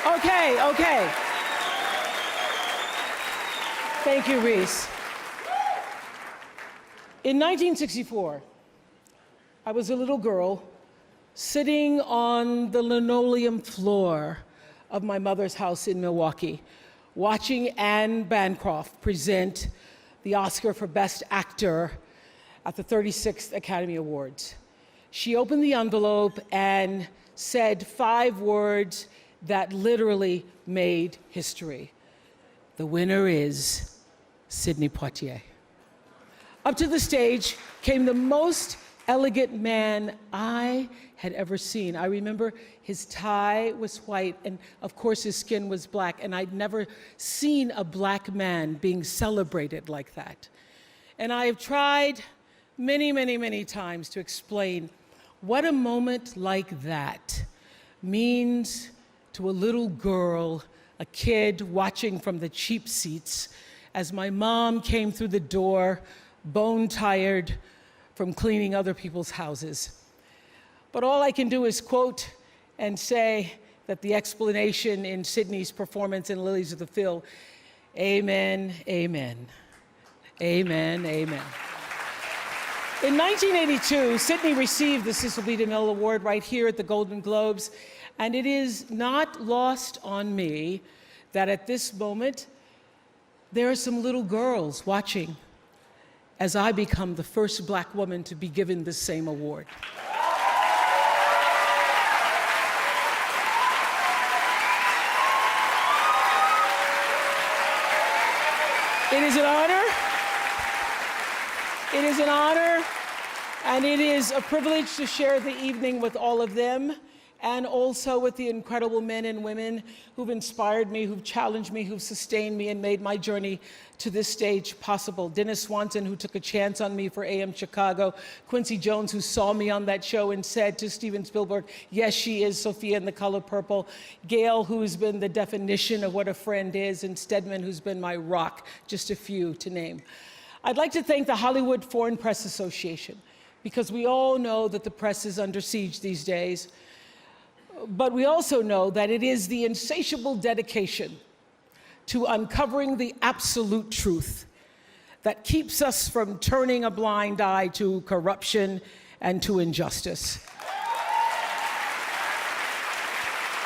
Okay. Thank you, Reese. In 1964, I was a little girl sitting on the linoleum floor of my mother's house in Milwaukee, watching Anne Bancroft present the Oscar for Best Actor at the 36th Academy Awards. She opened the envelope and said 5 words that literally made history. The winner is Sidney Poitier. Up to the stage came the most elegant man I had ever seen. I remember his tie was white, and of course his skin was black, and I'd never seen a black man being celebrated like that. And I have tried many times to explain what a moment like that means to a little girl, a kid watching from the cheap seats as my mom came through the door, bone-tired from cleaning other people's houses. But all I can do is quote and say that the explanation in Sidney's performance in Lilies of the Field, amen, amen, amen, amen. In 1982, Sidney received the Cecil B. DeMille Award right here at the Golden Globes, and it is not lost on me that at this moment, there are some little girls watching as I become the first Black woman to be given the same award. It is an honor. It is an honor, and it is a privilege to share the evening with all of them, and also with the incredible men and women who've inspired me, who've challenged me, who've sustained me, and made my journey to this stage possible. Dennis Swanson, who took a chance on me for AM Chicago. Quincy Jones, who saw me on that show and said to Steven Spielberg, yes, she is Sophia in The Color Purple. Gail, who's been the definition of what a friend is, and Stedman, who's been my rock, just a few to name. I'd like to thank the Hollywood Foreign Press Association, because we all know that the press is under siege these days. But we also know that it is the insatiable dedication to uncovering the absolute truth that keeps us from turning a blind eye to corruption and to injustice,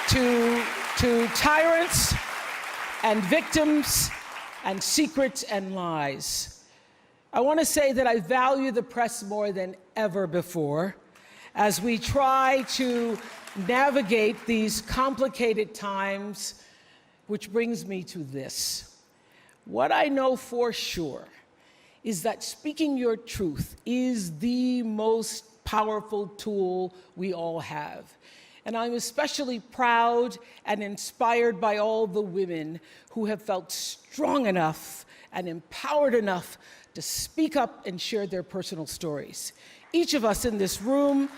to tyrants and victims and secrets and lies. I want to say that I value the press more than ever before as we try to navigate these complicated times, which brings me to this. What I know for sure is that speaking your truth is the most powerful tool we all have. And I'm especially proud and inspired by all the women who have felt strong enough and empowered enough to speak up and share their personal stories. Each of us in this room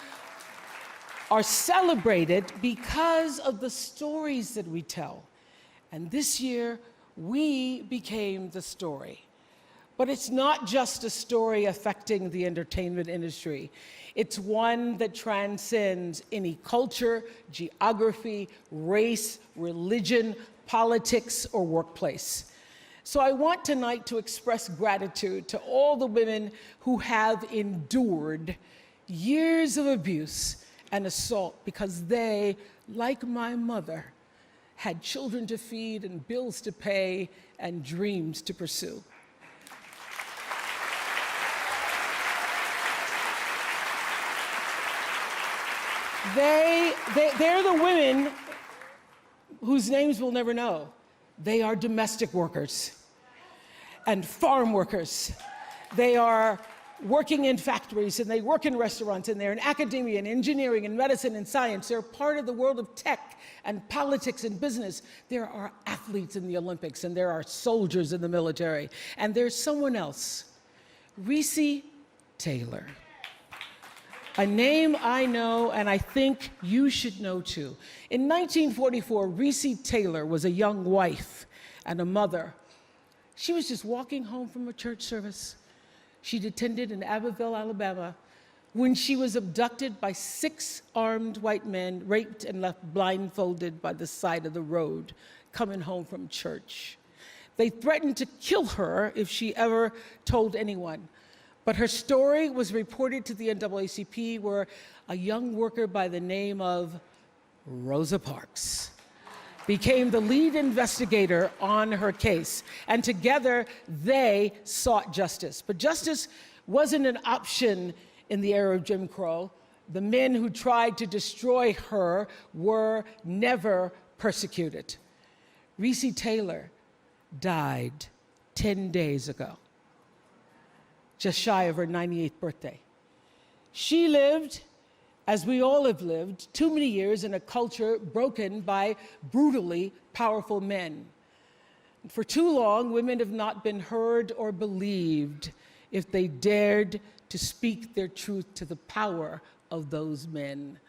are celebrated because of the stories that we tell. And this year, we became the story. But it's not just a story affecting the entertainment industry. It's one that transcends any culture, geography, race, religion, politics, or workplace. So I want tonight to express gratitude to all the women who have endured years of abuse and assault because they, like my mother, had children to feed and bills to pay and dreams to pursue. They're the women whose names we'll never know. They are domestic workers and farm workers. They are working in factories, and they work in restaurants, and they're in academia and engineering and medicine and science. They're part of the world of tech and politics and business. There are athletes in the Olympics, and there are soldiers in the military. And there's someone else, Reese Taylor. A name I know, and I think you should know too. In 1944, Reese Taylor was a young wife and a mother. She was just walking home from a church service she'd attended in Abbeville, Alabama, when she was abducted by 6 armed white men, raped and left blindfolded by the side of the road, coming home from church. They threatened to kill her if she ever told anyone. But her story was reported to the NAACP, where a young worker by the name of Rosa Parks became the lead investigator on her case. And together, they sought justice. But justice wasn't an option in the era of Jim Crow. The men who tried to destroy her were never persecuted. Recy Taylor died 10 days ago, just shy of her 98th birthday. She lived, as we all have lived, too many years in a culture broken by brutally powerful men. For too long, women have not been heard or believed if they dared to speak their truth to the power of those men.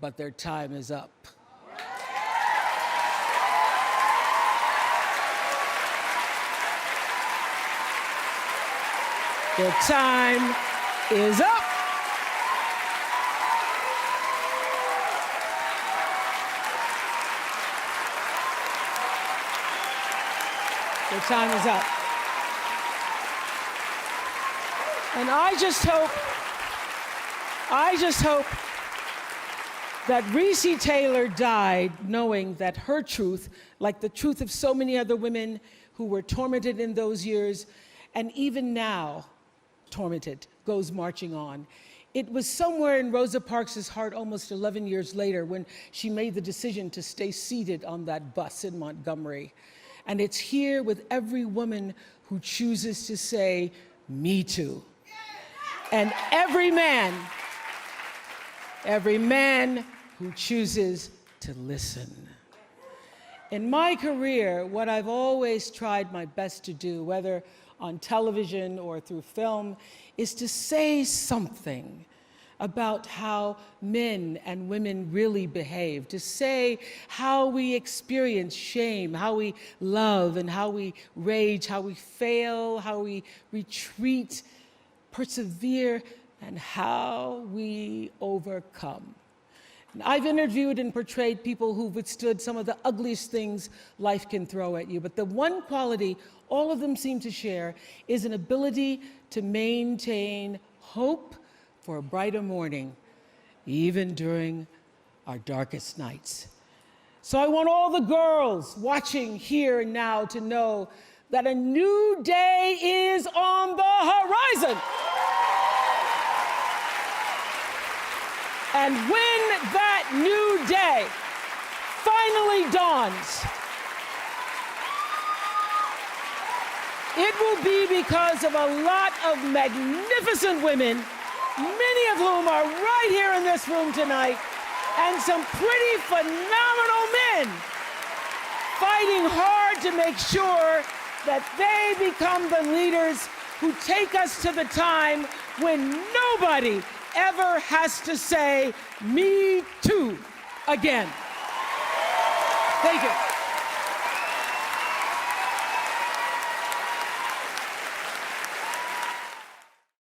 But their time is up. Their time is up. Their time is up. And I just hope that Recy Taylor died knowing that her truth, like the truth of so many other women who were tormented in those years, and even now tormented, goes marching on. It was somewhere in Rosa Parks' heart almost 11 years later when she made the decision to stay seated on that bus in Montgomery. And it's here with every woman who chooses to say, "Me too." And every man who chooses to listen. In my career, what I've always tried my best to do, whether on television or through film, is to say something about how men and women really behave, to say how we experience shame, how we love and how we rage, how we fail, how we retreat, persevere, and how we overcome. And I've interviewed and portrayed people who've withstood some of the ugliest things life can throw at you, but the one quality all of them seem to share is an ability to maintain hope for a brighter morning, even during our darkest nights. So I want all the girls watching here and now to know that a new day is on the horizon. And when that new day finally dawns, it will be because of a lot of magnificent women, many of whom are right here in this room tonight, and some pretty phenomenal men fighting hard to make sure that they become the leaders who take us to the time when nobody ever has to say, "Me too," again. Thank you.